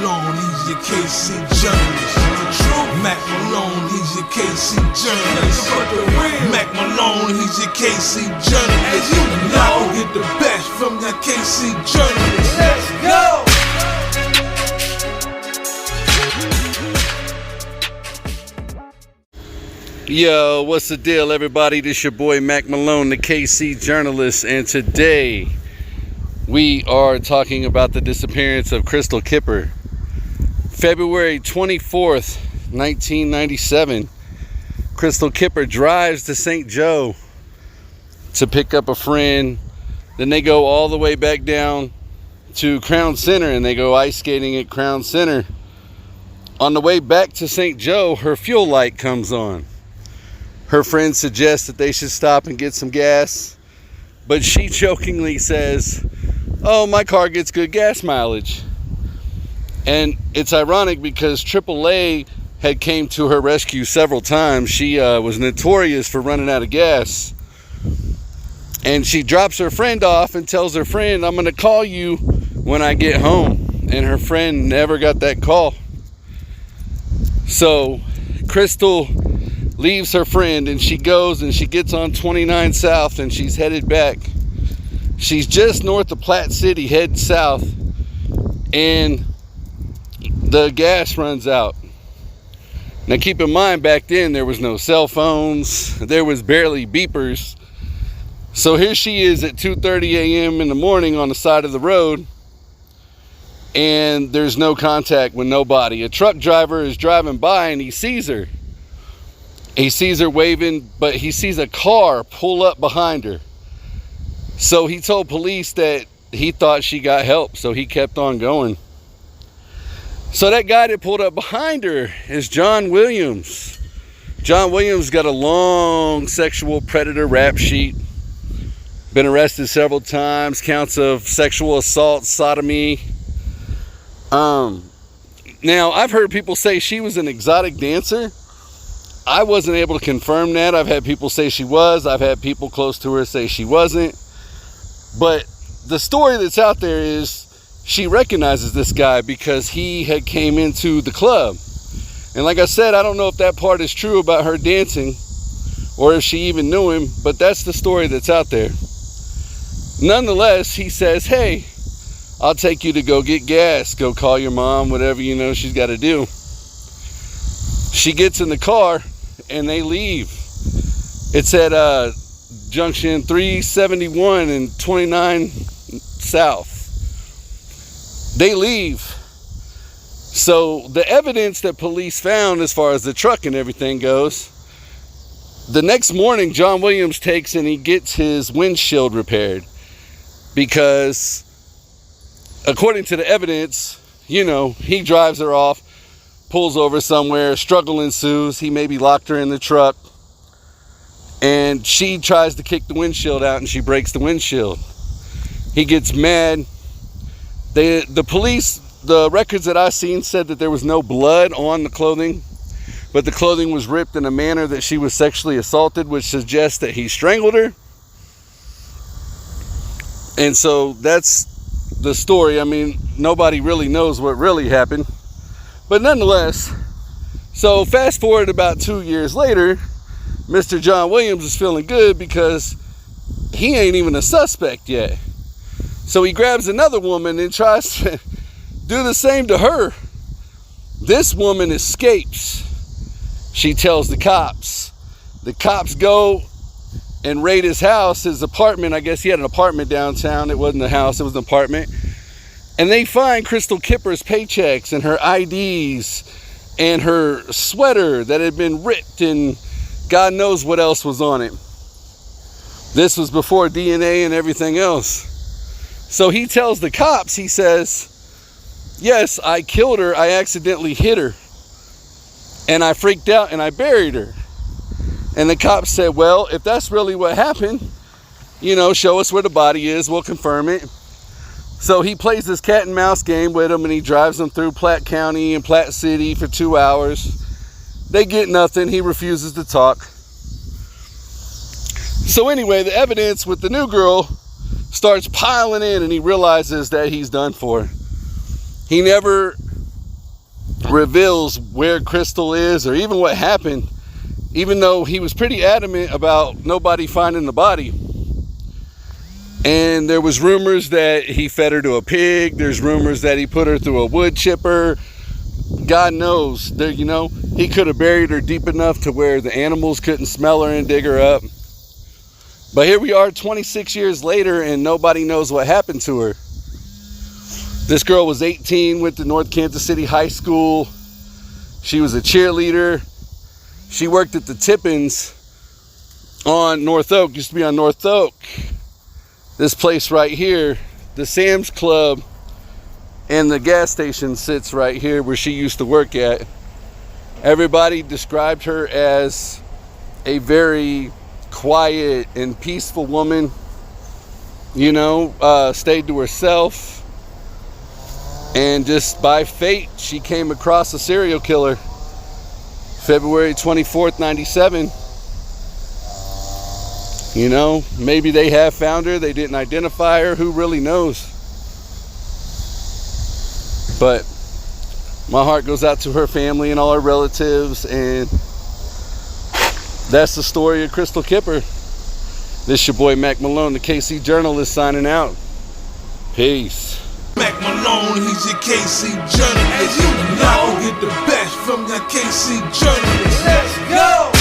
Malone, he's your KC journalist. The truth. Mack Malone, he's your KC journalist. Mack Malone, he's your KC journalist. And y'all can get the best from that KC journalist. Let's go! Yo, what's the deal, everybody? This your boy Mack Malone, the KC journalist, and today we are talking about the disappearance of Crystal Kipper. February 24th, 1997, Crystal Kipper drives to St. Joe to pick up a friend. Then they go all the way back down to Crown Center and they go ice skating at Crown Center. On the way back to St. Joe, her fuel light comes on. Her friend suggests that they should stop and get some gas, but she jokingly says, "Oh, my car gets good gas mileage." And it's ironic because AAA had came to her rescue several times. She was notorious for running out of gas. And she drops her friend off and tells her friend, "I'm going to call you when I get home." And her friend never got that call. So Crystal leaves her friend and she goes and she gets on 29 South and she's headed back. She's just north of Platte City, heading south, and the gas runs out. Now keep in mind, back then there was no cell phones, there was barely beepers. So here she is at 2:30 a.m. in the morning on the side of the road, and there's no contact with nobody. A truck driver is driving by and he sees her. He sees her waving, but he sees a car pull up behind her. So he told police that he thought she got help, so he kept on going. So that guy that pulled up behind her is John Williams. John Williams got a long sexual predator rap sheet. Been arrested several times, counts of sexual assault, sodomy. Now, I've heard people say she was an exotic dancer. I wasn't able to confirm that. I've had people say she was. I've had people close to her say she wasn't. But the story that's out there is she recognizes this guy because he had came into the club. And like I said, I don't know if that part is true about her dancing or if she even knew him, but that's the story that's out there. Nonetheless, he says, "Hey, I'll take you to go get gas. Go call your mom, whatever you know she's got to do." She gets in the car and they leave. It's at junction 371 and 29 South. They leave. So the evidence that police found as far as the truck and everything goes, the next morning John Williams takes and he gets his windshield repaired because according to the evidence, you know, he drives her off, pulls over somewhere, struggle ensues. He maybe locked her in the truck and she tries to kick the windshield out and she breaks the windshield. He gets mad. The police, the records that I seen said that there was no blood on the clothing, but the clothing was ripped in a manner that she was sexually assaulted, which suggests that he strangled her. And so that's the story. I mean, nobody really knows what really happened. But nonetheless, so fast forward about 2 years later, Mr. John Williams is feeling good because he ain't even a suspect yet. So he grabs another woman and tries to do the same to her. This woman escapes. She tells the cops. The cops go and raid his house, his apartment. I guess he had an apartment downtown. It wasn't a house, it was an apartment. And they find Crystal Kipper's paychecks and her IDs and her sweater that had been ripped and God knows what else was on it. This was before DNA and everything else. So he tells the cops, he says, "Yes, I killed her. I accidentally hit her. And I freaked out and I buried her." And the cops said, "Well, if that's really what happened, you know, show us where the body is. We'll confirm it." So he plays this cat and mouse game with them and he drives them through Platte County and Platte City for 2 hours. They get nothing. He refuses to talk. So anyway, the evidence with the new girl starts piling in and he realizes that he's done for. He never reveals where Crystal is or even what happened, even though he was pretty adamant about nobody finding the body. And there was rumors that he fed her to a pig. There's rumors that he put her through a wood chipper. God knows, there, you know, he could have buried her deep enough to where the animals couldn't smell her and dig her up. But here we are 26 years later and nobody knows what happened to her. This girl was 18, went to North Kansas City High School. She was a cheerleader. She worked at the Tippins on North Oak, used to be on North Oak. This place right here, the Sam's Club and the gas station sits right here where she used to work at. Everybody described her as a very quiet and peaceful woman, you know, stayed to herself. And just by fate, she came across a serial killer. February 24th, 97. You know, maybe they have found her, they didn't identify her, who really knows? But my heart goes out to her family and all her relatives, and that's the story of Crystal Kipper. This your boy Mack Malone, the KC journalist, signing out. Peace. Mack Malone, he's your KC journalist. And you know, get the best from your KC journalist. Let's go!